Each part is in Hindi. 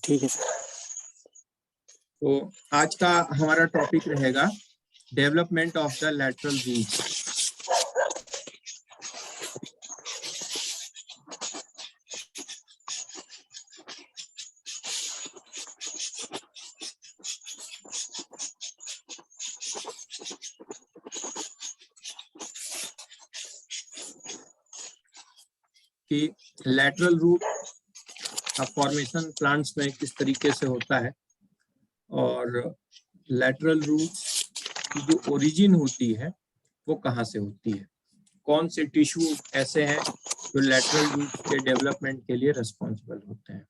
ठीक है सर। तो आज का हमारा टॉपिक रहेगा development of the lateral roots. कि लैटरल रूट का फॉर्मेशन प्लांट्स में किस तरीके से होता है और लैटरल रूट्स की जो ओरिजिन होती है वो कहाँ से होती है, कौन से टिश्यू ऐसे हैं जो लैटरल रूट्स के डेवलपमेंट के लिए रिस्पॉन्सिबल होते हैं।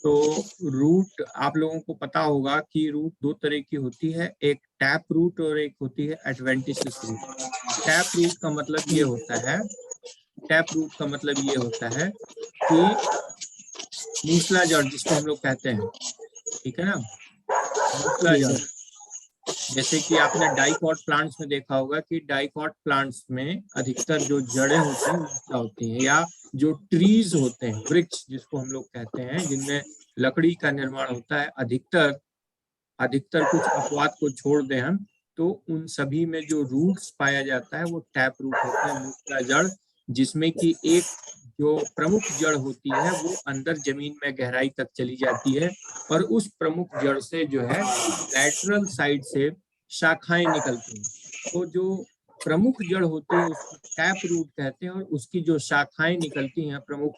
तो रूट आप लोगों को पता होगा कि रूट दो तरह की होती है, एक टैप रूट और एक होती है एडवेंटिशियस रूट। टैप रूट का मतलब ये होता है, टैप रूट का मतलब ये होता है कि मूसला जड़ जिसको हम लोग कहते हैं, ठीक है ना, मूसला जड़। जैसे कि आपने डाइकॉट प्लांट्स में देखा होगा कि डाइकॉट प्लांट्स में अधिकतर जो जड़ें होती हैं मूसला होती हैं, या जो ट्रीज होते हैं, वृक्ष जिसको हम लोग कहते हैं, जिनमें लकड़ी का निर्माण होता है, अधिकतर कुछ अपवाद को छोड़ दें हम तो उन सभी में जो रूट्स पाया जाता है वो टैप रूट होता है, मूसला जड़, जिसमें कि एक जो प्रमुख जड़ होती है वो अंदर जमीन में गहराई तक चली जाती है और उस प्रमुख जड़ से जो है लैटरल साइड से शाखाएं निकलती हैं। तो जो प्रमुख जड़ होती है उसको टैप रूट कहते हैं और उसकी जो शाखाएं निकलती हैं प्रमुख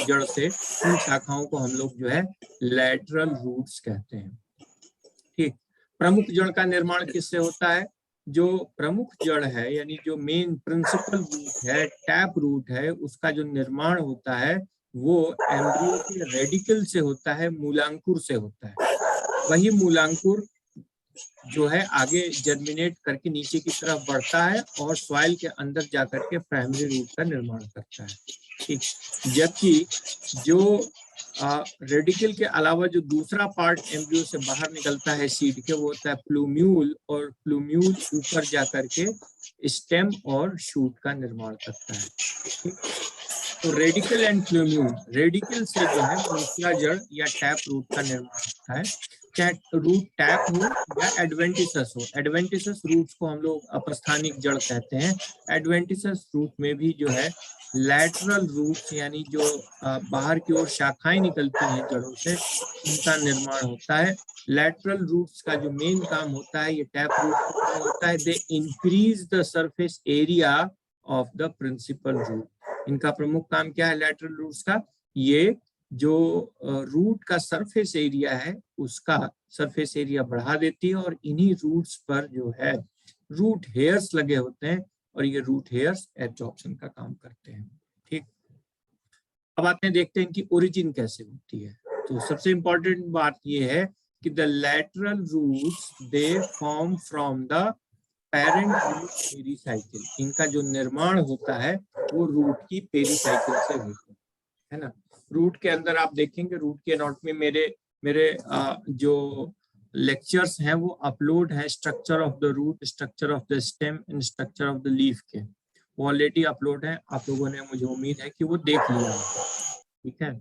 जड़ से, उन शाखाओं को हम लोग जो है लैटरल रूट्स कहते हैं। ठीक, प्रमुख जड़ का निर्माण किससे होता है? जो प्रमुख जड़ है यानी जो मेन प्रिंसिपल रूट है, टैप रूट है, उसका जो निर्माण होता है वो एम्ब्रियो के रेडिकल से होता है, मूलांकुर से होता है। वही मूलांकुर जो है आगे जर्मिनेट करके नीचे की तरफ बढ़ता है और सॉइल के अंदर जाकर के प्राइमरी रूट का निर्माण करता है। ठीक, जबकि जो रेडिकल के अलावा जो दूसरा पार्ट एम्ब्रियो से बाहर निकलता है सीड के, वो होता है प्लूम्यूल, और प्लूम्यूल ऊपर जाकर के स्टेम और शूट का निर्माण करता है। ठीक, तो रेडिकल एंड प्लूम्यूल, रेडिकल से जो है मूसला जड़ या टैप रूट का निर्माण होता है, चाहे रूट टैप हो या एडवेंटिसस हो। एडवेंटिसस रूट्स को हम लोग अपस्थानिक जड़ कहते हैं। एडवेंटिसस रूट में भी जो है लैटरल रूट्स यानी जो बाहर की ओर शाखाएं निकलती हैं जड़ों से, उनका निर्माण होता है। लैटरल रूट्स का जो मेन काम होता है, ये टैप रूट होता है, they increase the surface area of the principal root. इनका प्रमुख काम क्या है लैटरल रूट्स का? ये जो रूट का सरफेस एरिया है उसका सरफेस एरिया बढ़ा देती है और इन्हीं रूट्स पर जो है रूट हेयर्स लगे होते हैं और ये रूट हेयर्स एब्जॉर्प्शन का काम करते हैं। ठीक, अब आते हैं देखते हैं कि ओरिजिन कैसे होती है। तो सबसे इंपॉर्टेंट बात ये है कि the lateral roots they form from the parent root pericycle. इनका जो निर्माण होता है वो रूट की पेरीसाइकिल से होता है ना। रूट के अंदर आप देखेंगे, रूट के एनाटॉमी मेरे जो लेक्चर्स हैं वो अपलोड है, structure of the root, structure of the stem and structure of the leaf के, वो ऑलरेडी अपलोड है। आप लोगों ने, मुझे उम्मीद है कि वो देख लिया। ठीक है,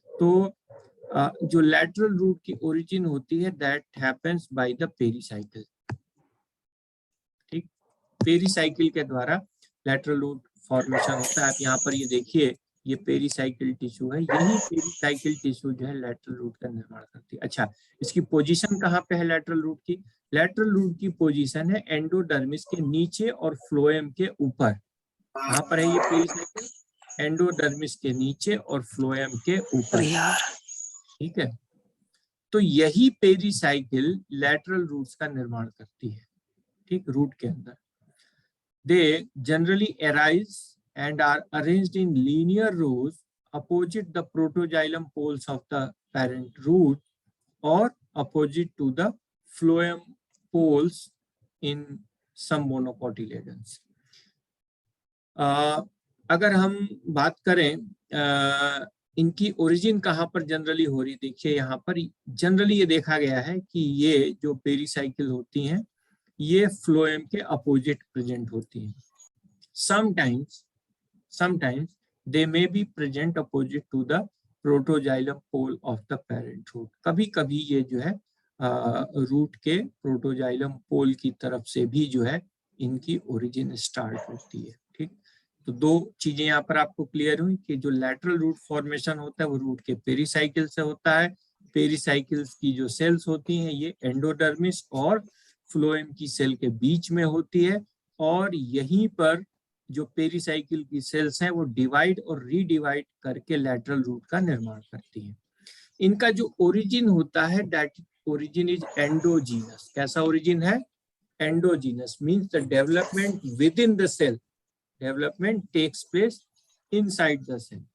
तो जो लैटरल रूट की ओरिजिन होती है that happens by the pericycle. ठीक, पेरीसाइकिल के द्वारा लैटरल रूट फॉर्मेशन होता है। आप यहाँ पर ये देखिए, ये पेरीसाइकिल टिश्यू है, यही पेरीसाइकिल टिश्यू जो है लैटरल रूट का निर्माण करती है। अच्छा, इसकी पोजीशन कहाँ पे है लैटरल रूट की? लैटरल रूट की पोजीशन है एंडोडर्मिस के नीचे और फ्लोएम के ऊपर। कहाँ पर है ये पेरीसाइकिल? एंडोडर्मिस के नीचे और फ्लोएम के ऊपर। ठीक है, तो यही पेरीसाइकिल लैटरल रूट्स का निर्माण करती है। ठीक, रूट के अंदर they generally arise and are arranged in linear rows opposite the protoxylem poles of the parent root or opposite to the phloem poles in some monocotyledons. अगर हम बात करें इनकी ओरिजिन कहाँ पर जनरली हो रही, देखिए यहाँ पर जनरली ये देखा गया है कि ये जो पेरीसाइकिल होती हैं ये फ्लोएम के अपोजिट प्रेजेंट होती हैं। Sometimes they may be present opposite to the protoxylem pole of the parent root. कभी कभी ये जो है रूट के प्रोटोजाइलम पोल की तरफ से भी जो है इनकी ओरिजिन स्टार्ट होती है। ठीक, तो दो चीजें यहाँ पर आपको क्लियर हुई कि जो लैटरल रूट फॉर्मेशन होता है वो रूट के पेरीसाइकिल से होता है। पेरीसाइकिल्स की जो सेल्स होती हैं ये एंडोडर्मिस और फ्लोएम की सेल के बीच में होती है, और यहीं पर जो पेरीसाइकिल की सेल्स हैं वो डिवाइड और रीडिवाइड करके लैटरल रूट का निर्माण करती हैं। इनका जो ओरिजिन होता है दैट ओरिजिन इज एंडोजीनस। कैसा ओरिजिन है? Endogenous means the development within the cell, development takes place inside the cell.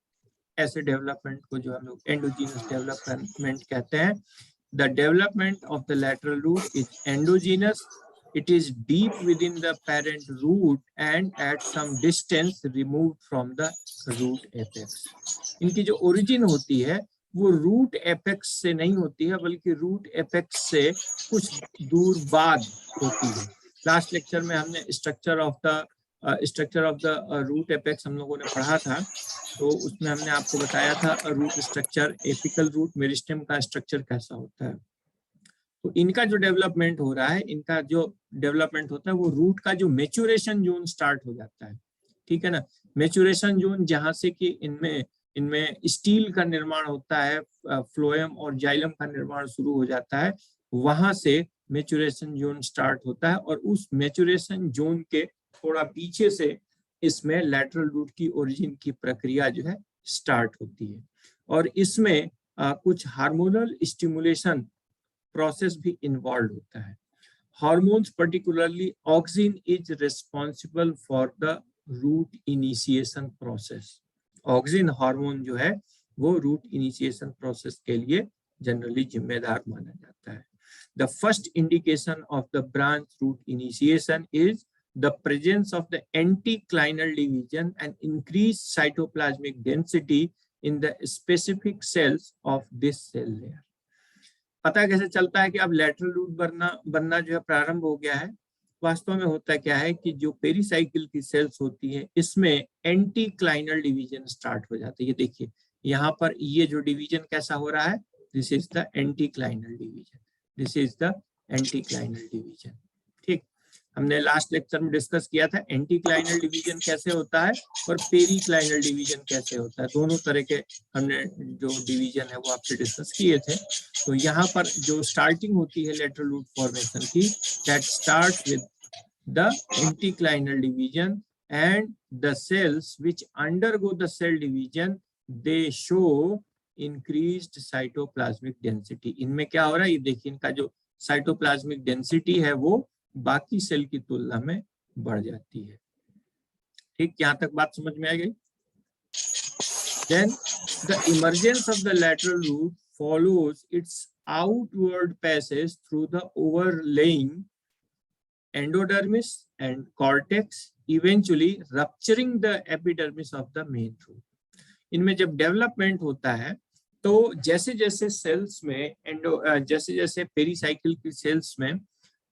ऐसे डेवलपमेंट को जो हम लोग एंडोजीनस डेवलपमेंट कहते हैं। The development of the lateral root is endogenous, it is deep within the parent root and at some distance removed from the root apex. इनकी जो ओरिजिन होती है वो रूट एपेक्स से नहीं होती है बल्कि रूट एपेक्स से कुछ दूर बाद होती है। लास्ट लेक्चर में हमने structure of the root apex हम लोगों ने पढ़ा था, तो उसमें हमने आपको बताया था root structure, apical root meristem का स्ट्रक्चर कैसा होता है। तो इनका जो डेवलपमेंट हो रहा है, इनका जो डेवलपमेंट होता है वो रूट का जो मेचुरेशन जोन स्टार्ट हो जाता है। ठीक है ना, मेचुरेशन जोन जहां से कि इनमें स्टील का निर्माण होता है, फ्लोएम और जाइलम का निर्माण शुरू हो जाता है, वहां से मेचुरेशन जोन स्टार्ट होता है, और उस मेचुरेशन जोन के थोड़ा पीछे से इसमें लैटरल रूट की ओरिजिन की प्रक्रिया जो है स्टार्ट होती है। और इसमें कुछ हार्मोनल स्टिमुलेशन प्रोसेस भी इन्वॉल्व होता है। Hormones particularly auxin is responsible for the root initiation process. Auxin hormone जो है वो रूट इनिशिएशन प्रोसेस के लिए जनरली जिम्मेदार माना जाता है। The first indication of the branch root initiation is the presence of the anticlinal division and increased cytoplasmic density in the specific cells of this cell layer. पता कैसे चलता है कि अब लैटरल रूट बनना जो है प्रारंभ हो गया है? वास्तव में होता क्या है कि जो पेरीसाइकिल की सेल्स होती हैं इसमें एंटीक्लाइनल डिवीजन स्टार्ट हो जाती है। ये देखिए यहाँ पर ये जो डिवीजन कैसा हो रहा है, this is the anticlinal division, this is the anticlinal division. ठीक, हमने लास्ट लेक्चर में डिस्कस किया था एंटीक्लाइनल डिवीजन कैसे होता है और पेरीक्लाइनल डिवीजन कैसे होता है। दोनों तरह के हमने जो डिवीजन है वो आपसे डिस्कस किए थे। तो यहाँ पर जो स्टार्टिंग होती है लेटरल रूट फॉर्मेशन की, that start with the anticlinal division and the cells which undergo the cell division they show increased cytoplasmic density. इनमें क्या हो रहा है, ये देखिए इनका जो साइटोप्लाज्मिक डेंसिटी है वो बाकी सेल की तुलना में बढ़ जाती है। ठीक, यहाँ तक बात समझ में आ गई? Then the emergence of the lateral root follows its outward passage through the overlaying endodermis and cortex, eventually rupturing the epidermis of the main root. इनमें जब डेवलपमेंट होता है तो जैसे जैसे सेल्स में जैसे जैसे पेरीसाइकिल की सेल्स में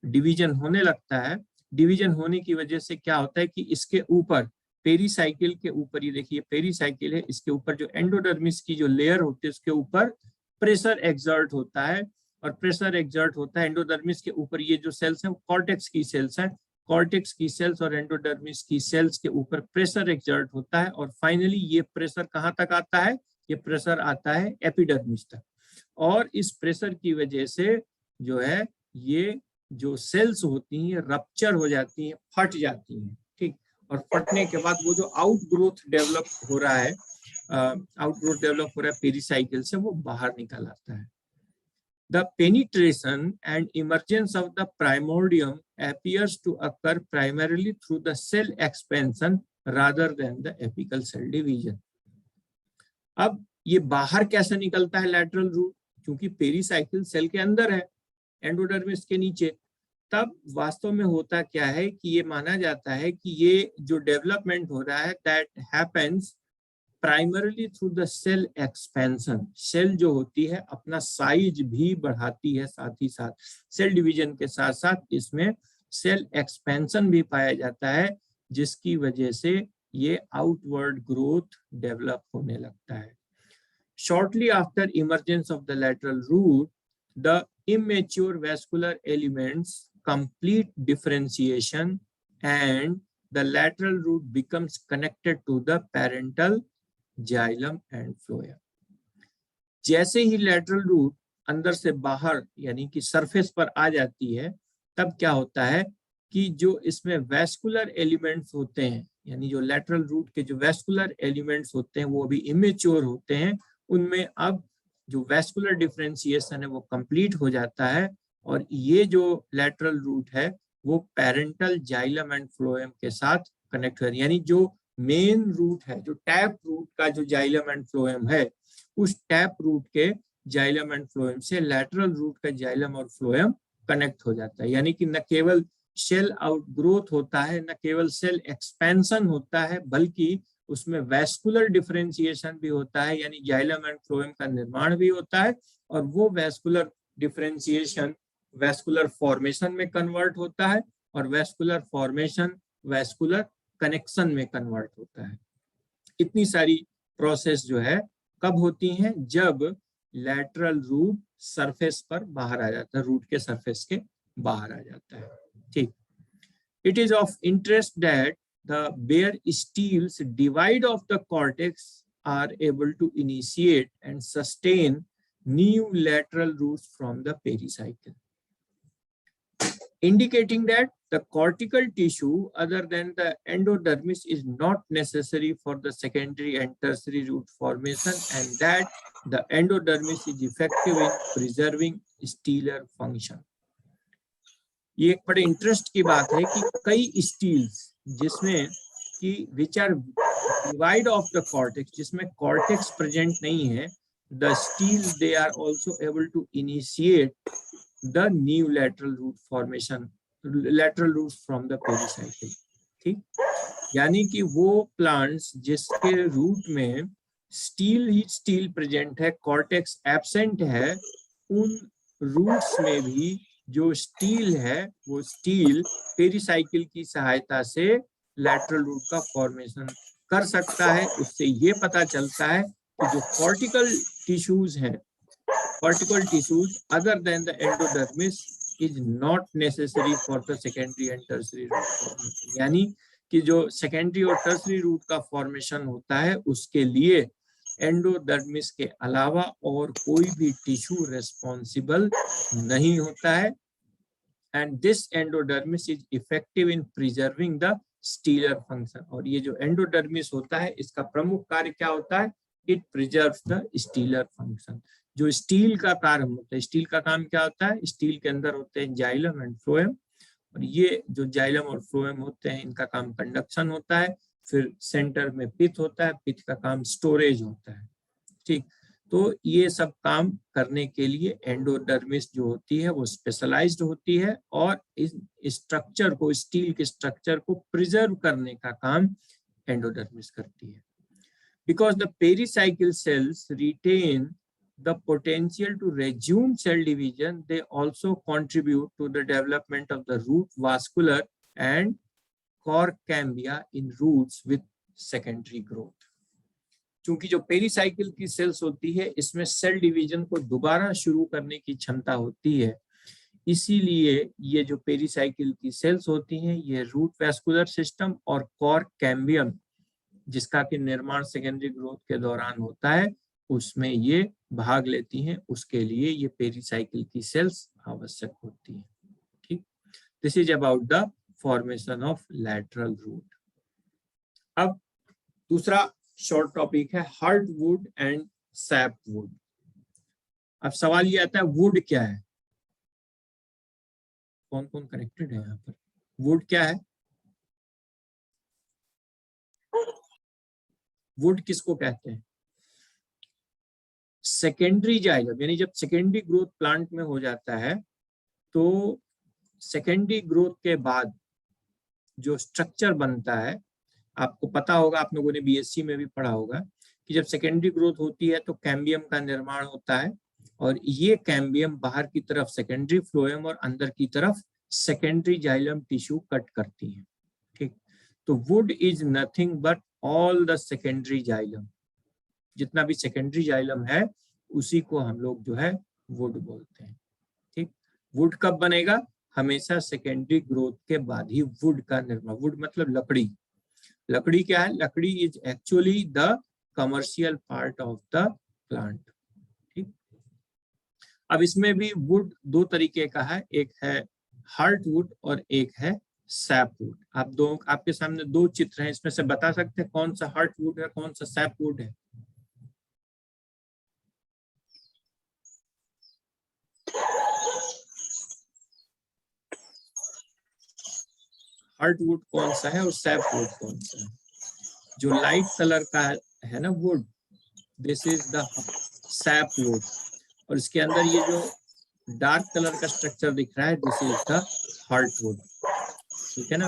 डिवीजन होने लगता है, डिवीजन होने की वजह से क्या होता है कि इसके ऊपर पेरीसाइकिल के ऊपर, ये देखिए पेरीसाइकिल है, इसके ऊपर जो एंडोडर्मिस की जो लेयर होती है उसके ऊपर प्रेशर एक्सर्ट होता है, और प्रेशर एक्सर्ट होता है एंडोडर्मिस के ऊपर। ये जो सेल्स हैं कॉर्टेक्स की सेल्स हैं, कॉर्टेक्स की सेल्स और एंडोडर्मिस की सेल्स के ऊपर प्रेशर एक्सर्ट होता है, और फाइनली ये प्रेशर कहाँ तक आता है, ये प्रेशर आता है एपिडर्मिस तक। और इस प्रेशर की वजह से जो है ये जो सेल्स होती हैं रप्चर हो जाती हैं, फट जाती हैं। ठीक, और फटने के बाद वो जो आउटग्रोथ डेवलप हो रहा है, पेरीसाइकिल से, वो बाहर निकल आता है। The penetration and emergence of the primordium appears to occur primarily through the cell expansion rather than the apical cell division. अब ये बाहर कैसे निकलता है लैटरल रूट, क्योंकि पेरीसाइकिल सेल के अंदर है, एंडोडर्मिस के नीचे। तब वास्तव में होता क्या है कि ये माना जाता है कि ये जो डेवलपमेंट हो रहा है that happens primarily through the cell expansion. Cell जो होती है अपना साइज भी बढ़ाती है, साथ ही साथ सेल डिवीजन के साथ साथ इसमें सेल एक्सपेंशन भी पाया जाता है, जिसकी वजह से ये आउटवर्ड ग्रोथ डेवलप होने लगता है। Shortly after emergence of the lateral root, the immature vascular elements complete differentiation and the lateral root becomes connected to the parental xylem and phloem. जैसे ही lateral root अंदर से बाहर यानी कि सरफेस पर आ जाती है, तब क्या होता है कि जो इसमें वैस्कुलर एलिमेंट्स होते हैं, यानी जो लैटरल रूट के जो वैस्कुलर एलिमेंट्स होते हैं वो अभी इमेच्योर होते हैं, उनमें अब जो वैस्कुलर डिफरेंशिएशन है वो कंप्लीट हो जाता है और ये जो लैटरल रूट है वो पेरेंटल जाइलम एंड फ्लोएम के साथ कनेक्ट है। यानी जो मेन रूट है, जो टैप रूट का जो जाइलम एंड फ्लोएम है, उस टैप रूट के जाइलम एंड फ्लोएम से लैटरल रूट का जाइलम और फ्लोएम कनेक्ट हो जाता है। यानी कि न केवल सेल आउटग्रोथ होता है, न केवल सेल एक्सपेंशन होता है, बल्कि उसमें वैस्कुलर डिफरेंशिएशन भी होता है, यानी जाइलम एंड फ्लोएम का निर्माण भी होता है और वो वैस्कुलर डिफरेंशिएशन वैस्कुलर फॉर्मेशन में कन्वर्ट होता है और वैस्कुलर फॉर्मेशन वैस्कुलर कनेक्शन में कन्वर्ट होता है। इतनी सारी प्रोसेस जो है कब होती हैं? जब लैटरल रूट सरफेस पर बाहर आ जाता है, रूट के सरफेस के बाहर आ जाता है। ठीक। It is of interest that the bare steels divide of the cortex are able to initiate and sustain new lateral roots from the pericycle, indicating that the cortical tissue other than the endodermis is not necessary for the secondary and tertiary root formation and that the endodermis is effective in preserving stellar function. ये एक बड़े इंटरेस्ट की बात है कि कई स्टील्स जिसमें कि which are devoid of the cortex, जिसमें कॉर्टेक्स प्रेजेंट नहीं है, the steles they are also able to initiate the new lateral root formation, lateral roots from the pericycle. ठीक, यानी कि वो प्लांट्स जिसके रूट में स्टील ही स्टील प्रेजेंट है, कॉर्टेक्स एब्सेंट है, उन रूट्स में भी जो स्टील है वो स्टील पेरिसाइकिल की सहायता से लैटरल रूट का फॉर्मेशन कर सकता है। उससे ये पता चलता है कि जो कॉर्टिकल टिश्यूज हैं, cortical tissues other than the endodermis is not necessary for the secondary and tertiary root formation. यानी कि जो सेकेंडरी और टर्शियरी रूट का फॉर्मेशन होता है उसके लिए एंडोडर्मिस के अलावा और कोई भी टिश्यू रेस्पॉन्सिबल नहीं होता है। And this endodermis is effective in preserving the stealer function. और ये जो एंडोडर्मिस होता है इसका प्रमुख कार्य क्या होता है? It preserves the stealer function. जो स्टील का कार्य होता है, स्टील का काम क्या होता है? स्टील के अंदर होते हैं जाइलम एंड फ्लोएम, और ये जो जाइलम और फ्लोएम होते हैं इनका काम कंडक्शन होता है। फिर सेंटर में पिथ होता है, पिथ का काम स्टोरेज होता है। ठीक, तो ये सब काम करने के लिए एंडोडर्मिस जो होती है वो स्पेशलाइज्ड होती है और इस स्ट्रक्चर को, स्टील के स्ट्रक्चर को प्रिजर्व करने का काम एंडोडर्मिस करती है। Because the pericycle cells retain the potential to resume cell division, they also contribute to the development of the root vascular and cork cambia in roots with secondary growth. चूंकि जो पेरिसाइकिल की सेल्स होती है इसमें सेल डिवीजन को दोबारा शुरू करने की क्षमता होती है, इसीलिए ये जो पेरिसाइकिल की सेल्स होती हैं ये रूट वैस्कुलर सिस्टम और कॉर्क कैम्बियम जिसका कि निर्माण सेकेंडरी ग्रोथ के दौरान होता है उसमें ये भाग लेती हैं। उसके लिए ये पेरिसाइकिल की सेल्स आवश्यक होती हैं। ठीक, this is about the formation of lateral root. अब दूसरा शॉर्ट टॉपिक है हार्टवुड एंड सैपवुड। अब सवाल ये आता है वुड क्या है? कौन कौन कनेक्टेड है यहाँ पर? वुड क्या है? वुड किसको कहते हैं? सेकेंडरी जाइलम, यानी जब सेकेंडरी ग्रोथ प्लांट में हो जाता है तो सेकेंडरी ग्रोथ के बाद जो स्ट्रक्चर बनता है, आपको पता होगा, आप लोगों ने बीएससी में भी पढ़ा होगा कि जब सेकेंडरी ग्रोथ होती है तो कैम्बियम का निर्माण होता है और ये कैम्बियम बाहर की तरफ सेकेंडरी फ्लोएम और अंदर की तरफ सेकेंडरी जाइलम टिश्यू कट करती है। ठीक, तो would is nothing but all the secondary xylem. जितना भी सेकेंडरी जाइलम है उसी को हम लोग जो है वुड बोलते हैं। ठीक, वुड कब बनेगा? हमेशा सेकेंडरी ग्रोथ के बाद ही वुड का निर्माण। वुड मतलब लकड़ी। लकड़ी क्या है? लकड़ी is actually the commercial part of the plant. ठीक, अब इसमें भी वुड दो तरीके का है, एक है हार्ट वुड और एक है सैप वुड। आपके सामने दो चित्र हैं, इसमें से बता सकते हैं कौन सा हार्ट वुड है, कौन सा सैप वुड है? हार्ट वुड कौन सा है और सैप वुड कौन सा है? जो लाइट कलर का है ना would, this is the SAP would, और इसके अंदर ये जो डार्क कलर का स्ट्रक्चर दिख रहा है, this is the heart would. ठीक है ना,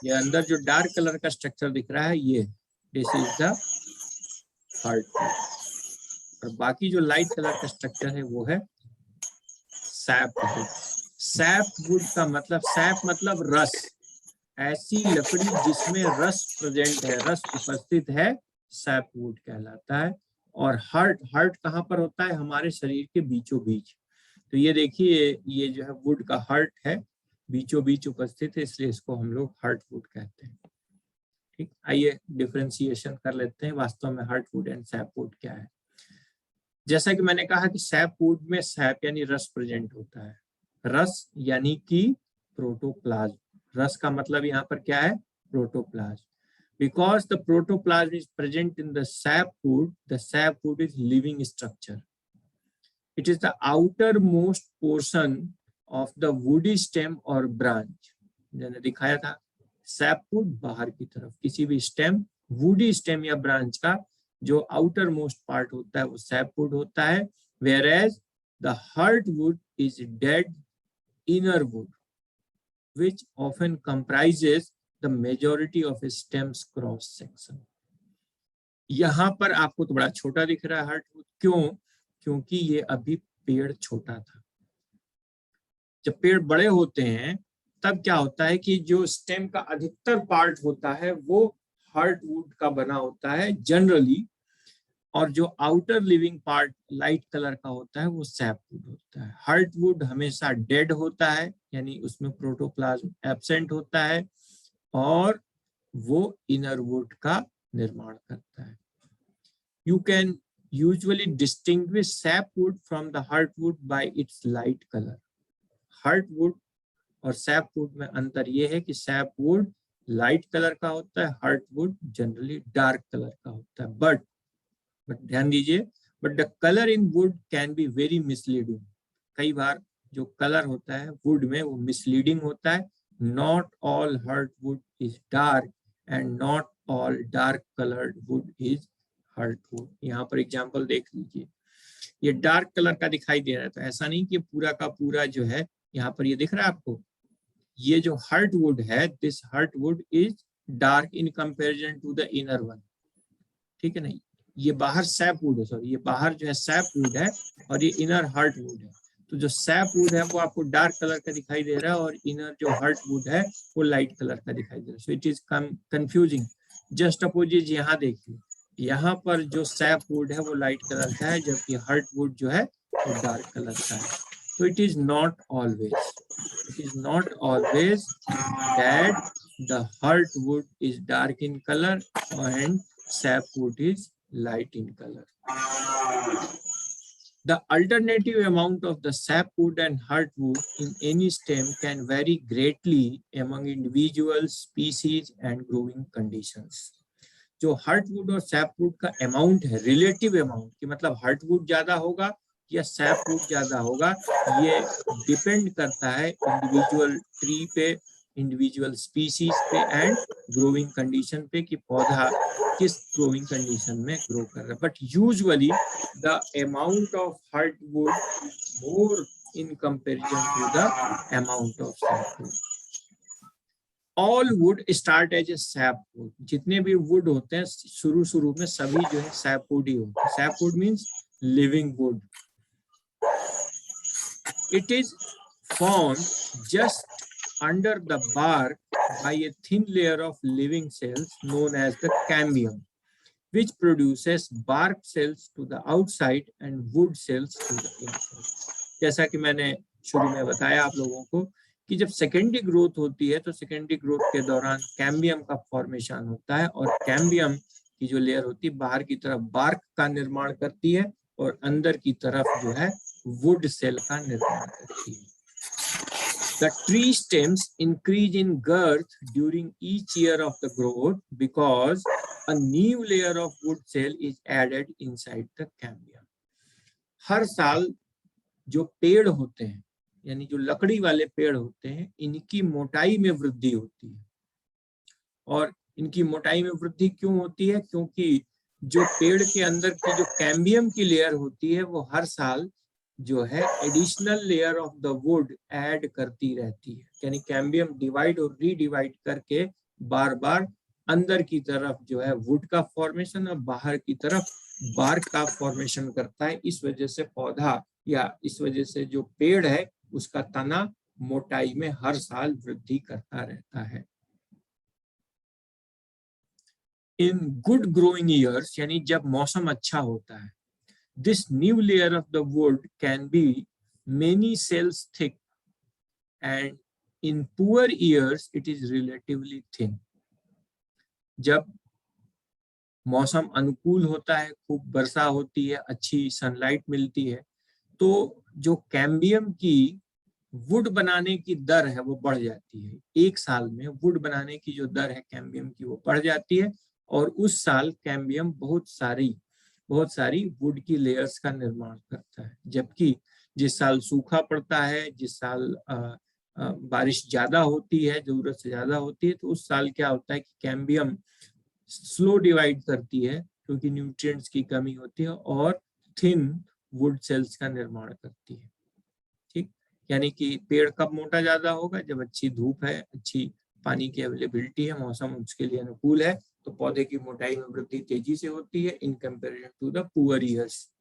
ये अंदर जो डार्क कलर का स्ट्रक्चर दिख रहा है ये this is the heart would, और बाकी जो लाइट कलर का स्ट्रक्चर है वो है सैप वुड। सैप वुड का मतलब, सैप मतलब रस, ऐसी लकड़ी जिसमें रस प्रेजेंट है, रस उपस्थित है, सैप वुड कहलाता है। और हार्ट कहाँ पर होता है? हमारे शरीर के बीचों बीच। तो ये देखिए, ये जो है वुड का हार्ट है, बीचों बीच उपस्थित है, इसलिए इसको हम लोग हार्ट वुड कहते हैं। ठीक, आइए डिफरेंशिएशन कर लेते हैं वास्तव में heart would and SAP would क्या है। जैसा कि मैंने कहा कि सैप वुड में सैप यानी रस प्रेजेंट होता है। रस यानी कि प्रोटोप्लाज्म। रस का मतलब यहाँ पर क्या है? Protoplasm. Because the protoplasm is present in the sap wood is living structure. It is the outermost portion of the woody stem or branch. मैंने दिखाया था सैप वुड बाहर की तरफ, किसी भी स्टेम, वुडी स्टेम या ब्रांच का जो आउटर मोस्ट पार्ट होता है वो सैप वुड होता है। whereas the heartwood is dead inner wood which often comprises the majority of a stem's cross section. यहाँ पर आपको तो बड़ा छोटा दिख रहा है हार्टवुड, क्यों? क्योंकि ये अभी पेड़ छोटा था। जब पेड़ बड़े होते हैं तब क्या होता है कि जो स्टेम का अधिकतर पार्ट होता है वो हार्टवुड का बना होता है जनरली, और जो outer living part light colour का होता है वो सैपवुड होता है। हार्टवुड हमेशा डेड होता है, यानी उसमें प्रोटोप्लाज्म एब्सेंट होता है, और वो इनर वुड का निर्माण करता है। You can usually distinguish sapwood from the heartwood by its light color. Heartwood और sapwood में अंतर ये है कि sapwood लाइट कलर का होता है, हार्टवुड जनरली डार्क कलर का होता है। बट ध्यान दीजिए, but the colour in would can be very misleading. कई बार जो कलर होता है वुड में वो मिसलीडिंग होता है। Not all heartwood is dark and not all dark coloured would is heartwood. यहाँ पर एग्जांपल देख लीजिए, ये डार्क कलर का दिखाई दे रहा है, तो ऐसा नहीं कि पूरा का पूरा जो है, यहाँ पर ये दिख रहा है आपको, ये जो हार्टवुड है, this heartwood is dark in comparison to the inner one. ठीक है, नहीं, ये बाहर सैपवुड है, सॉरी, ये बाहर जो है सैपवुड है और ये इनर हार्टवुड है। तो जो सैपवुड है वो आपको डार्क कलर का दिखाई दे रहा है और इनर जो हार्टवुड है वो लाइट कलर का दिखाई दे रहा है। So it is confusing. Just opposite यहाँ देखिए, यहाँ पर जो सैपवुड है वो लाइट कलर का है, जबकि हार्टवुड जो है वो डार्क कलर का है। तो it is not always that the heartwood is dark in colour and sapwood is light in color. The alternative amount of the sapwood and heartwood in any stem can vary greatly among individuals, species and growing conditions. जो हार्टवुड और सैपवुड का अमाउंट है, रिलेटिव अमाउंट, कि मतलब हार्टवुड ज्यादा होगा या सैपवुड ज्यादा होगा, ये डिपेंड करता है इंडिविजुअल ट्री पे, इंडिविजुअल स्पीसीज पे एंड ग्रोइंग कंडीशन पे, कि पौधा किस ग्रोइंग कंडीशन में ग्रो कर रहा है। But usually the amount of heartwood more in comparison to the amount of sapwood. All wood start as a sapwood. जितने भी वुड होते हैं शुरू में सभी जो है सैपवुड ही होते हैं। Sapwood means living would. It is formed just under the bark by a thin layer of living cells known as the cambium. which produces bark cells to the outside and wood cells to the inside. जैसा कि मैंने शुरू में बताया आप लोगों को कि जब सेकेंडरी ग्रोथ होती है तो सेकेंडरी ग्रोथ के दौरान कैम्बियम का फॉर्मेशन होता है और कैम्बियम की जो लेयर होती है बाहर की तरफ बार्क का निर्माण करती है और अंदर की तरफ जो है वुड सेल का निर्माण करती है. The tree stems increase in girth during each year of the growth because a new layer of wood cell is added inside the cambium. हर साल जो पेड़ होते हैं यानी जो लकड़ी वाले पेड़ होते हैं इनकी मोटाई में वृद्धि होती है. और इनकी मोटाई में वृद्धि क्यों होती है? क्योंकि जो पेड़ के अंदर की जो कैम्बियम की लेयर होती है वो हर साल जो है additional layer of the would add करती रहती है. यानी कैम्बियम डिवाइड और रीडिवाइड करके बार बार अंदर की तरफ जो है वुड का फॉर्मेशन और बाहर की तरफ बार्क का फॉर्मेशन करता है. इस वजह से पौधा या इस वजह से जो पेड़ है उसका तना मोटाई में हर साल वृद्धि करता रहता है. इन गुड ग्रोइंग ईयर्स यानी जब मौसम अच्छा होता है this new layer of the wood can be many cells thick and in poor years it is relatively thin. जब मौसम अनुकूल होता है खूब वर्षा होती है अच्छी सनलाइट मिलती है तो जो कैम्बियम की वुड बनाने की दर है वो बढ़ जाती है. एक साल में वुड बनाने की जो दर है कैम्बियम की वो बढ़ जाती है और उस साल कैम्बियम बहुत सारी वुड की लेयर्स का निर्माण करता है. जबकि जिस साल सूखा पड़ता है जिस साल बारिश ज्यादा होती है जरूरत से ज्यादा होती है तो उस साल क्या होता है कि कैम्बियम स्लो डिवाइड करती है क्योंकि न्यूट्रिएंट्स की कमी होती है और थिन वुड सेल्स का निर्माण करती है. ठीक, यानी कि पेड़ कब मोटा ज्यादा होगा? जब अच्छी धूप है अच्छी पानी की अवेलेबिलिटी है मौसम उसके लिए अनुकूल है तो पौधे की मोटाई में वृद्धि तेजी से होती है in comparison to the poor years.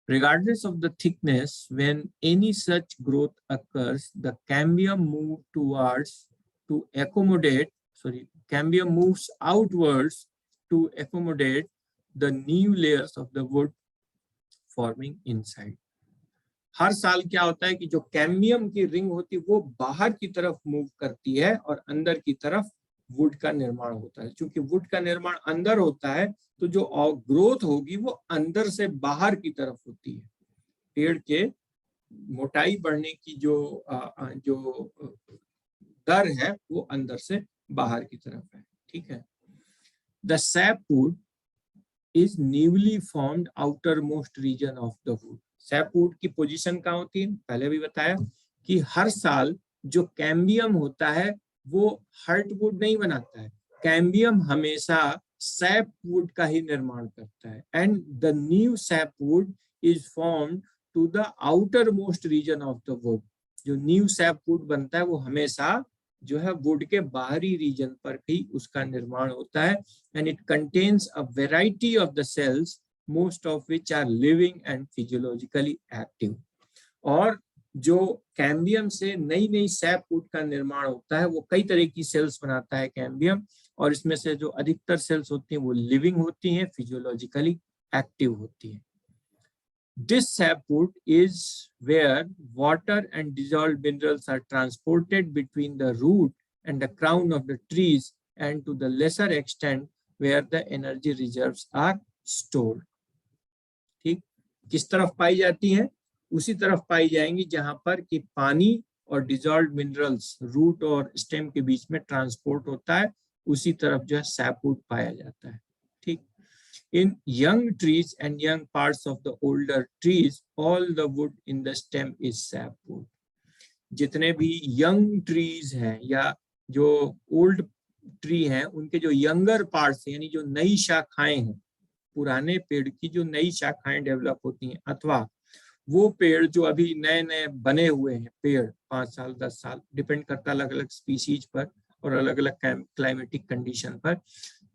Regardless of the thickness, when any such growth occurs, the cambium cambium moves outwards to accommodate the new layers of the wood forming inside. हर साल क्या होता है कि जो कैम्बियम की रिंग होती है वो बाहर की तरफ मूव करती है और अंदर की तरफ वुड का निर्माण होता है. क्योंकि वुड का निर्माण अंदर होता है तो जो ग्रोथ होगी वो अंदर से बाहर की तरफ होती है. पेड़ के मोटाई बढ़ने की जो दर है वो अंदर से बाहर की तरफ है. ठीक है. The sapwood is newly formed outermost region of the wood. Sapwood की पोजीशन कहाँ होती है? पहले भी बताया कि हर साल जो कैम्बियम होता है वो हार्टवुड नहीं बनाता है. कैम्बियम हमेशा सैपवुड का ही निर्माण करता है and the new sapwood is formed to the outermost region of the wood. जो न्यू सैपवुड बनता है वो हमेशा जो है वुड के बाहरी रीजन पर ही उसका निर्माण होता है and it contains a variety of the cells most of which are living and physiologically active. और जो कैम्बियम से नई सैपवुड का निर्माण होता है वो कई तरह की सेल्स बनाता है कैम्बियम और इसमें से जो अधिकतर सेल्स होती हैं वो लिविंग होती हैं फिजियोलॉजिकली एक्टिव होती हैं. This sapwood is where water and dissolved minerals are transported between the root and the crown of the trees and to the lesser extent where the energy reserves are stored. ठीक, किस तरफ पाई जाती हैं? उसी तरफ पाई जाएंगी जहां पर कि पानी और डिजॉल्व्ड मिनरल्स रूट और स्टेम के बीच में ट्रांसपोर्ट होता है उसी तरफ जो है सैपवुड पाया जाता है. ठीक, in young trees and young parts of the older trees all the wood in the stem is sapwood. जितने भी यंग ट्रीज हैं या जो ओल्ड ट्री हैं उनके जो यंगर पार्ट्स यानी जो नई शाखाएं हैं पुराने पेड़ की जो नई शाखाएं डेवलप होती हैं अथवा वो पेड़ जो अभी नए बने हुए हैं पेड़ 5 साल 10 साल डिपेंड करता अलग अलग स्पीसीज पर और अलग अलग क्लाइमेटिक कंडीशन पर.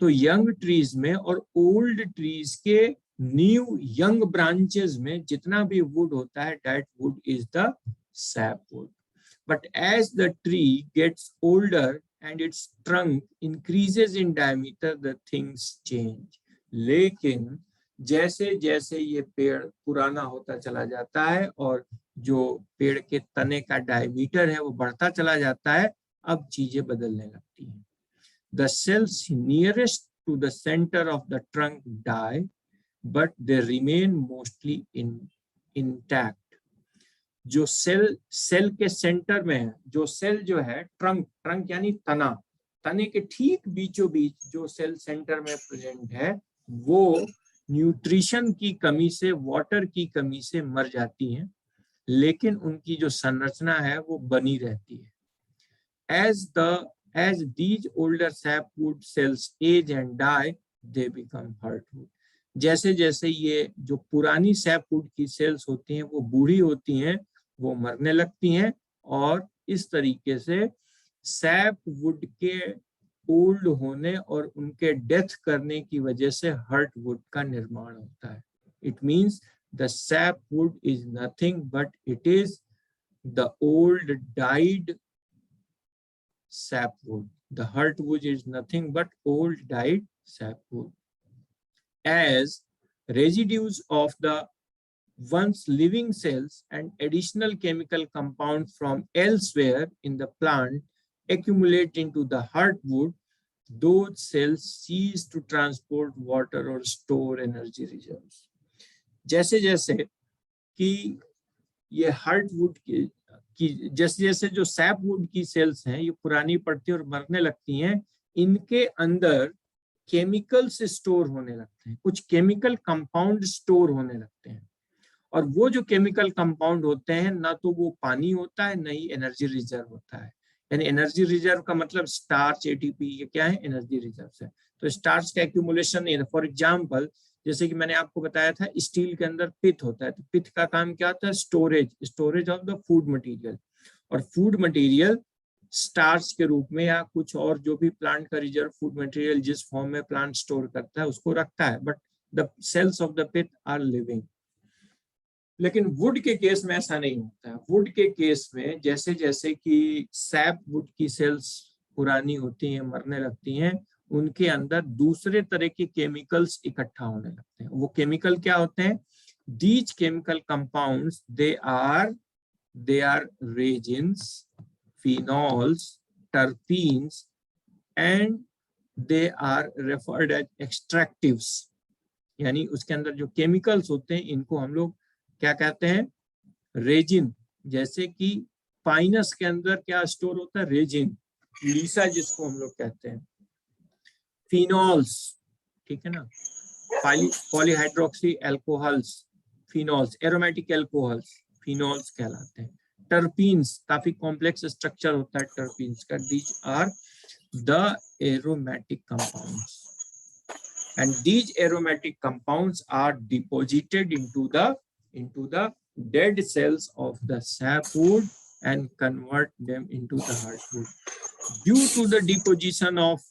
तो यंग ट्रीज में और ओल्ड ट्रीज के न्यू यंग ब्रांचेस में जितना भी वुड होता है that wood is the sapwood. But as the tree gets older and its trunk increases in diameter, the things change. लेकिन जैसे जैसे ये पेड़ पुराना होता चला जाता है और जो पेड़ के तने का डायमीटर है वो बढ़ता चला जाता है, अब चीजें बदलने लगती हैं. The cells nearest to the center of the trunk die, but they remain mostly intact. जो सेल के सेंटर में है, जो सेल जो है ट्रंक यानी तने के ठीक बीचों बीच जो सेल सेंटर में प्रेजेंट है, वो न्यूट्रिशन की कमी से, वाटर की कमी से मर जाती हैं, लेकिन उनकी जो संरचना है वो बनी रहती है. As these older sapwood cells age and die, they become heartwood. जैसे जैसे ये जो पुरानी सैपवुड की सेल्स होती हैं वो बूढ़ी होती हैं, वो मरने लगती हैं, और इस तरीके से सैपवुड के ओल्ड होने और उनके डेथ करने की वजह से हर्टवुड का निर्माण होता है. It means the sapwood is nothing but it is the old died sapwood. The heartwood is nothing but old died sapwood. As residues of the once living cells and additional chemical compounds from elsewhere in the plant accumulate into the heartwood, those cells cease to transport water or store energy reserves. जैसे जैसे कि ये हार्टवुड की जैसे जैसे जो सैपवुड की सेल्स हैं ये पुरानी पड़ती है और मरने लगती हैं, इनके अंदर केमिकल्स स्टोर होने लगते हैं, कुछ केमिकल कंपाउंड स्टोर होने लगते हैं, और वो जो केमिकल कंपाउंड होते हैं ना तो वो पानी होता है, ना ही एनर्जी रिजर्व होता है. यानी एनर्जी रिजर्व का मतलब स्टार्च, एटीपी, ये क्या है, एनर्जी रिजर्व है. तो स्टार्च का एक्यूमुलेशन, फॉर एग्जाम्पल जैसे कि मैंने आपको बताया था स्टील के अंदर पित्त होता है, तो पित्त का काम क्या होता है, storage of the food material. और फूड मटेरियल स्टार्च के रूप में या कुछ और जो भी प्लांट का रिजर्व फूड मटेरियल जिस फॉर्म में प्लांट स्टोर करता है उसको रखता है, but the cells of the pith are living. लेकिन वुड के केस में ऐसा नहीं होता है. वुड के केस में जैसे जैसे कि सैप वुड की सेल्स पुरानी होती हैं, मरने लगती हैं, उनके अंदर दूसरे तरह के केमिकल्स इकट्ठा होने लगते हैं. वो केमिकल क्या होते हैं? These chemical compounds they are resins, phenols, terpenes, and they are referred as extractives. यानी उसके अंदर जो केमिकल्स होते हैं इनको हम लोग क्या कहते हैं? रेजिन. जैसे कि पाइनस के अंदर क्या स्टोर होता है? रेजिन, लीसा जिसको हम लोग कहते हैं. फिनॉल्स, ठीक है ना, polyhydroxy alcohols, phenols, aromatic alcohols, phenols कहलाते हैं. टर्पीन्स, काफी कॉम्प्लेक्स स्ट्रक्चर होता है टर्पीन्स का. These are the aromatic compounds, and these aromatic compounds are deposited into the dead cells of the sapwood and convert them into the heartwood. Due to the deposition of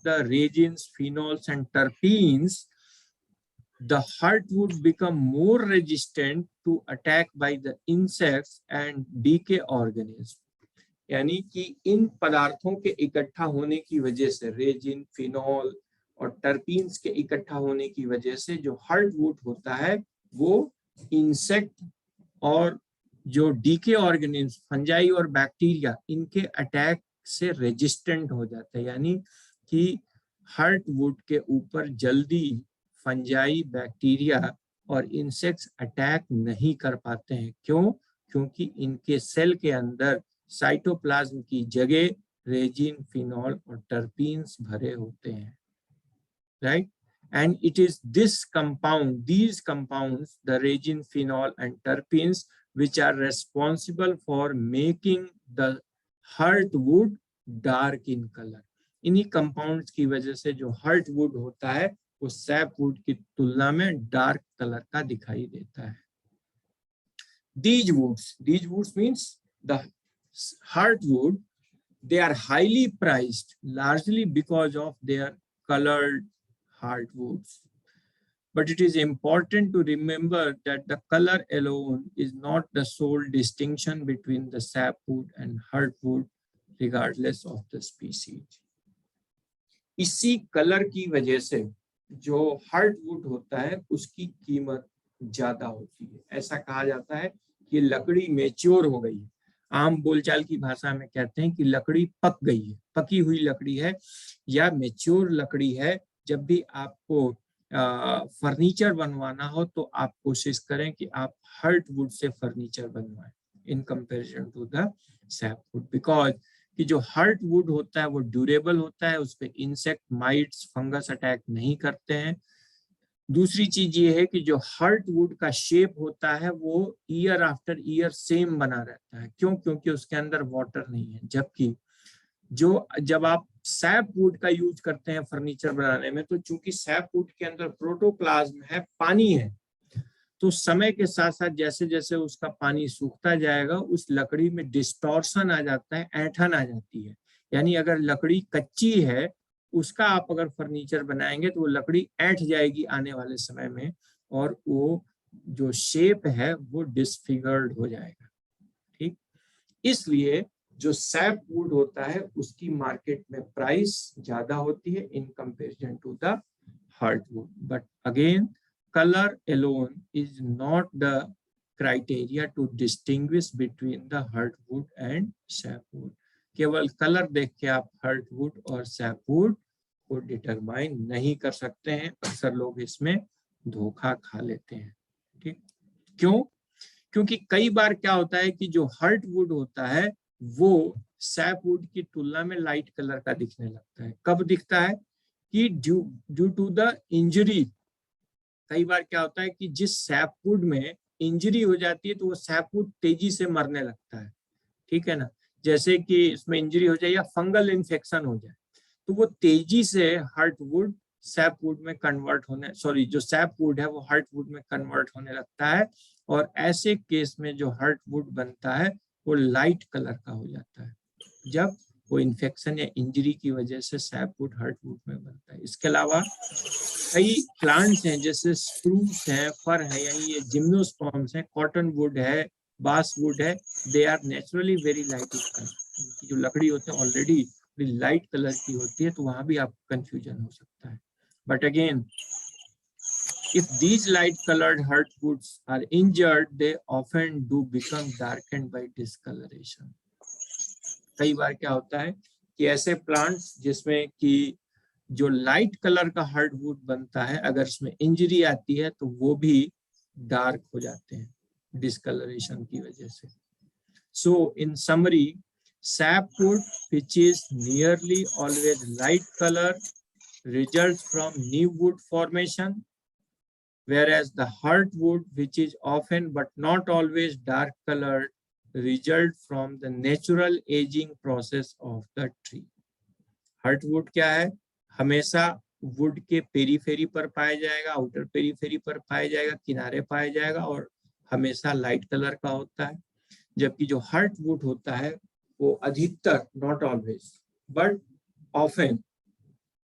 the resins, phenols, and terpenes, the heartwood become more resistant to attack by the insects and decay organisms. यानी कि इन पदार्थों के इकट्ठा होने की वजह से, रेजिन, फिनॉल और टर्पीन्स के इकट्ठा होने की वजह से जो हार्टवुड होता है वो इंसेक्ट और जो डीके ऑर्गेनिज्म, फंजाई और बैक्टीरिया, इनके अटैक से रेजिस्टेंट हो जाता है. यानी कि हार्टवुड के ऊपर जल्दी फंजाई, बैक्टीरिया और इंसेक्ट्स अटैक नहीं कर पाते हैं. क्यों? क्योंकि इनके सेल के अंदर साइटोप्लाज्म की जगह रेजिन, फिनॉल और टर्पीन्स भरे होते हैं. Right? And it is these compounds, the resin, phenol, and terpenes, which are responsible for making the heartwood dark in color. इन्हीं compounds की वजह से जो heartwood होता है वो sapwood की तुलना में dark color का दिखाई देता है. These woods means the heartwood, they are highly prized largely because of their colored heartwoods. But it is important to remember that the color alone is not the sole distinction between the sapwood and heartwood. regardless of the species. इसी कलर की वजह से जो हार्डवुड होता है उसकी कीमत ज्यादा होती है। ऐसा कहा जाता है कि लकड़ी मैच्योर हो गई है। आम बोलचाल की भाषा में कहते हैं कि लकड़ी पक गई है, पकी हुई लकड़ी है या मैच्योर लकड़ी है। जब भी आपको फर्नीचर बनवाना हो तो आप कोशिश करें कि आप हार्डवुड से फर्नीचर बनवाएं in comparison to the sapwood, because कि जो हार्डवुड होता है वो ड्यूरेबल होता है, उस पे इंसेक्ट, माइट्स, फंगस अटैक नहीं करते हैं। दूसरी चीज ये है कि जो हार्डवुड का शेप होता है वो ईयर आफ्टर ईयर सेम बना रहता है। क्यों? क्योंकि उसके अंदर वाटर नहीं है। जबकि जब आप सैपवुड का यूज करते हैं फर्नीचर बनाने में, तो चूंकि सैपवुड के अंदर प्रोटोप्लाज्म है, पानी है, तो समय के साथ साथ जैसे जैसे उसका पानी सूखता जाएगा उस लकड़ी में डिस्टॉर्शन आ जाता है, ऐंठन आ जाती है। यानी अगर लकड़ी कच्ची है उसका आप अगर फर्नीचर बनाएंगे तो वो लकड़ी ऐंठ जाएगी आने वाले समय में, और वो जो शेप है वो डिसफिगर्ड हो जाएगा। ठीक, इसलिए जो सैपवुड होता है उसकी मार्केट में प्राइस ज्यादा होती है in comparison to the hardwood. But again, color alone is not the criteria to distinguish between the hardwood and sapwood. केवल कलर देख के आप हार्डवुड और सैपवुड को डिटरमाइन नहीं कर सकते हैं। अक्सर लोग इसमें धोखा खा लेते हैं। ठीक, क्यों? क्योंकि कई बार क्या होता है कि जो हार्डवुड होता है वो सैपवुड की तुलना में लाइट कलर का दिखने लगता है। कब दिखता है? कि ड्यू टू द इंजरी। कई बार क्या होता है कि जिस सैपवुड में इंजरी हो जाती है तो वो सैपवुड तेजी से मरने लगता है। ठीक है ना, जैसे कि इसमें इंजरी हो जाए या फंगल इन्फेक्शन हो जाए तो वो तेजी से हार्डवुड सैपवुड में कन्वर्ट होने, सॉरी, जो सैपवुड है वो हार्डवुड में कन्वर्ट होने लगता है। और ऐसे केस में जो हार्डवुड बनता है वो लाइट कलर का हो जाता है जब वो इन्फेक्शन या इंजरी की वजह से सैपवुड हार्डवुड में बनता है। इसके अलावा कई प्लांट्स हैं जैसे स्प्रूस है, फर है, यानी ये जिम्नोस्पर्म्स है, कॉटन वुड है, बास वुड है, they are naturally very light in colour. जो लकड़ी होते हैं ऑलरेडी लाइट कलर की होती है, तो वहां भी आपको कंफ्यूजन हो सकता है। But again, if these light colored hardwoods are injured, they often do become darkened by discoloration. कई बार क्या होता है कि ऐसे प्लांट्स जिसमें कि जो लाइट कलर का हार्डवुड बनता है, अगर इसमें इंजरी आती है तो वो भी डार्क हो जाते हैं डिस्कलरेशन की वजह से। So in summary, sapwood which is nearly always light color results from new wood formation, whereas the hardwood which is often but not always dark colored result from the natural aging process of the tree. Hardwood क्या है? हमेशा वुड के पेरीफेरी पर पाया जाएगा, आउटर पेरीफेरी पर पाया जाएगा, किनारे पाया जाएगा, और हमेशा लाइट कलर का होता है। जबकि जो हार्डवुड होता है वो अधिकतर, not always but often,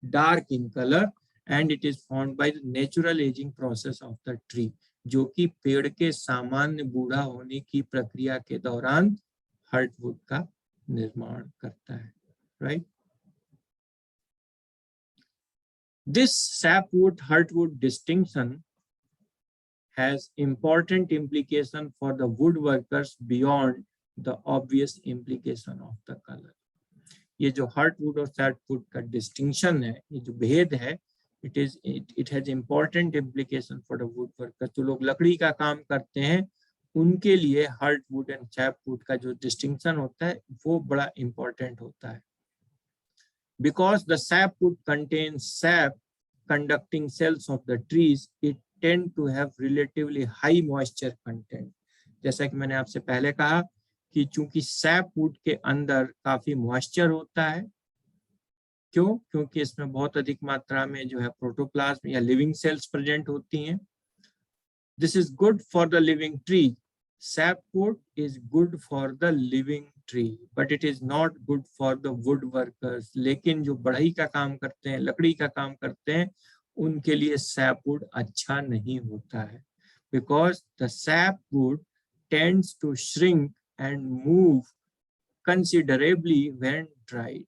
dark in colour and it is found by the natural ageing process of the tree, जो कि पेड़ के सामान्य बूढ़ा होने की प्रक्रिया के दौरान हार्डवुड का निर्माण करता है। Right? This sapwood-heartwood distinction has important implication for the woodworkers beyond the obvious implication of the color. ये जो हार्टवुड और सैपवुड का डिस्टिंक्शन है, ये जो भेद है, it has important implication for the woodworkers. जो लोग लकड़ी का काम करते हैं उनके लिए हार्टवुड एंड सैपवुड का जो डिस्टिंक्शन होता है वो बड़ा इंपॉर्टेंट होता है। Because the sapwood contains sap conducting cells of the trees, it tend to have relatively high moisture content. जैसा कि मैंने आपसे पहले कहा कि चूंकि सैपवुड के अंदर काफी मॉइस्चर होता है। क्यों? क्योंकि इसमें बहुत अधिक मात्रा में जो है प्रोटोप्लाज्म या लिविंग सेल्स प्रेजेंट होती हैं। This is good for the living tree. Sapwood is good for the living tree, but it is not good for the woodworkers. लेकिन जो बढ़ई का काम करते हैं, लकड़ी का काम करते हैं, उनके लिए sapwood अच्छा नहीं होता है, because the sapwood tends to shrink and move considerably when dried.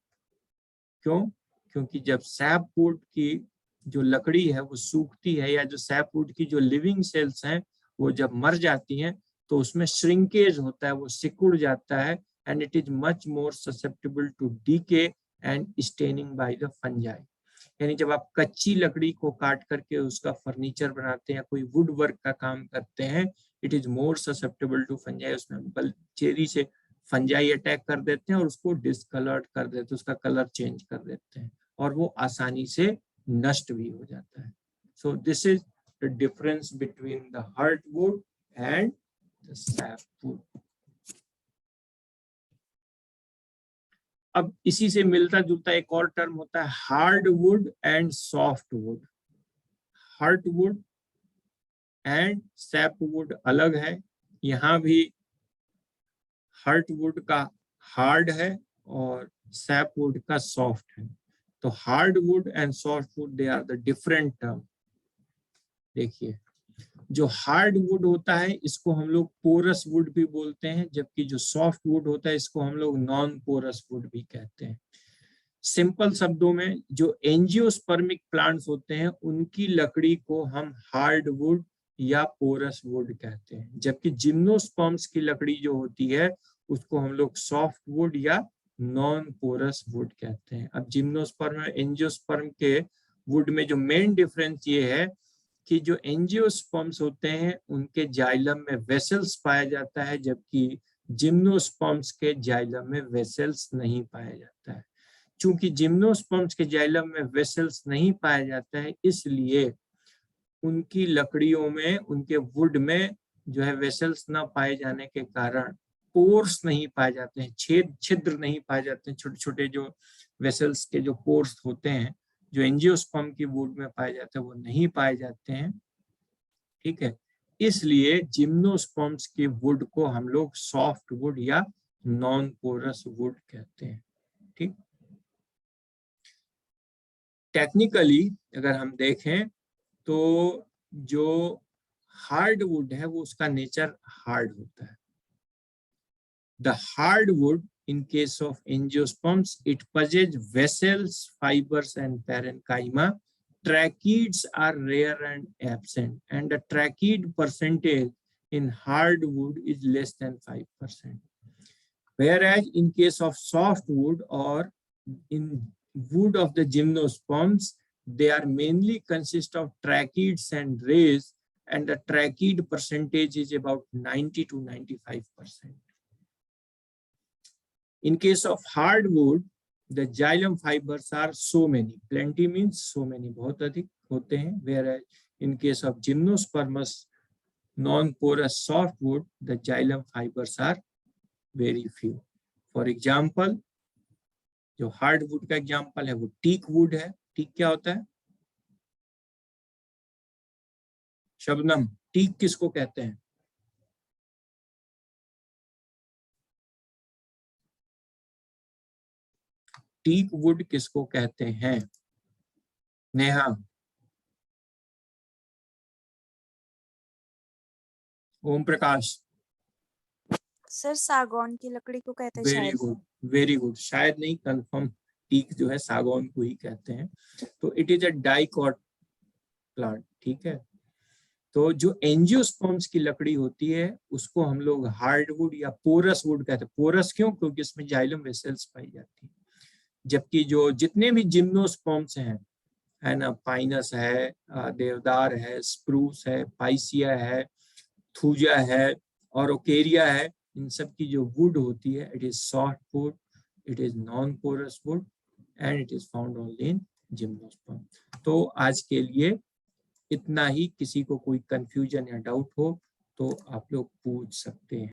क्यों? क्योंकि जब सैपवुड की जो लकड़ी है वो सूखती है, या जो सैपवुड की जो लिविंग सेल्स हैं वो जब मर जाती हैं तो उसमें श्रिंकेज होता है, वो सिकुड़ जाता है, and it is much more susceptible to decay and staining by the fungi. यानी जब आप कच्ची लकड़ी को काट करके उसका फर्नीचर बनाते हैं, कोई वुड वर्क का काम करते हैं, it is more susceptible to fungi. उसमें चेरी से फंजाई अटैक कर देते हैं और उसको डिसकलर्ड कर देते हैं, उसका कलर चेंज कर देते हैं और वो आसानी से नष्ट भी हो जाता है। So this is the difference between the hardwood and the sapwood. अब इसी से मिलता जुलता एक और टर्म होता है hardwood and softwood. Hardwood and sapwood अलग है। यहाँ भी हार्डवुड का हार्ड है और सैपवुड का सॉफ्ट है। तो hardwood and softwood they are the different term. देखिए, जो हार्डवुड होता है इसको हम लोग पोरस वुड भी बोलते हैं, जबकि जो सॉफ्ट वुड होता है इसको हम लोग नॉन पोरस वुड भी कहते हैं। सिंपल शब्दों में, जो एंजियोस्पर्मिक प्लांट्स होते हैं उनकी लकड़ी को हम हार्डवुड या पोरस वुड कहते हैं, जबकि जिम्नोस्पर्म्स की लकड़ी जो होती है उसको हम लोग सॉफ्ट वुड या नॉन पोरस वुड कहते हैं। अब जिम्नोस्पर्म और एंजियोस्पर्म के वुड में जो मेन डिफरेंस ये है कि जो एंजियोस्पर्म्स होते हैं उनके जाइलम में वेसल्स पाया जाता है, जबकि जिम्नोस्पर्म्स के जाइलम में वेसल्स नहीं पाया जाता है। चूंकि जिम्नोस्पर्म्स के जाइलम में वेसल्स नहीं पाया जाता है, इसलिए उनकी लकड़ियों में, उनके वुड में जो है वेसल्स ना पाए जाने के कारण पोर्स नहीं पाए जाते हैं, छिद्र नहीं पाए जाते हैं। छोटे छोटे जो वेसल्स के जो पोर्स होते हैं जो एंजियोस्पर्म की वुड में पाए जाते हैं वो नहीं पाए जाते हैं। ठीक है, इसलिए जिम्नोस्पर्म्स की वुड को हम लोग सॉफ्ट वुड या नॉन पोरस वुड कहते हैं। ठीक, टेक्निकली अगर हम देखें तो जो हार्डवुड है वो उसका नेचर हार्ड होता है। The hardwood in case of angiosperms, it possesses vessels, fibers and parenchyma. Tracheids are rare and absent, and the tracheid percentage in hardwood is less than 5%. Whereas in case of softwood or in wood of the gymnosperms, they are mainly consist of tracheids and rays, and the tracheid percentage is about 90 to 95%. In case of hardwood, the xylem fibers are so many. Plenty means so many, बहुत अधिक होते हैं. Whereas in case of gymnospermous non-porous softwood, the xylem fibers are very few. For example, जो हार्डवुड का एग्जाम्पल है वो टीक वुड है. टीक क्या होता है? शबनम, टीक किसको कहते हैं? टीक वुड किसको कहते हैं? नेहा, ओम प्रकाश। सर सागौन की लकड़ी को कहते हैं। Very good, very good. शायद नहीं, कंफर्म टीक जो है सागौन को ही कहते हैं। तो it is a dicot plant. ठीक है, तो जो एंजियोस्पर्म्स की लकड़ी होती है उसको हम लोग हार्डवुड या पोरस वुड कहते हैं। पोरस क्यों? क्योंकि इसमें जाइलम वेसल्स पाई जाती है। जबकि जो जितने भी जिम्नोस्पर्म्स हैं, है ना, पाइनस है, देवदार है, स्प्रूस है, पाइसिया है, थूजा है और ओकेरिया है, इन सब की जो वुड होती है it is soft wood, it is non porous wood and it is found only in gymnosperm. तो आज के लिए इतना ही। किसी को कोई कंफ्यूजन या डाउट हो तो आप लोग पूछ सकते हैं।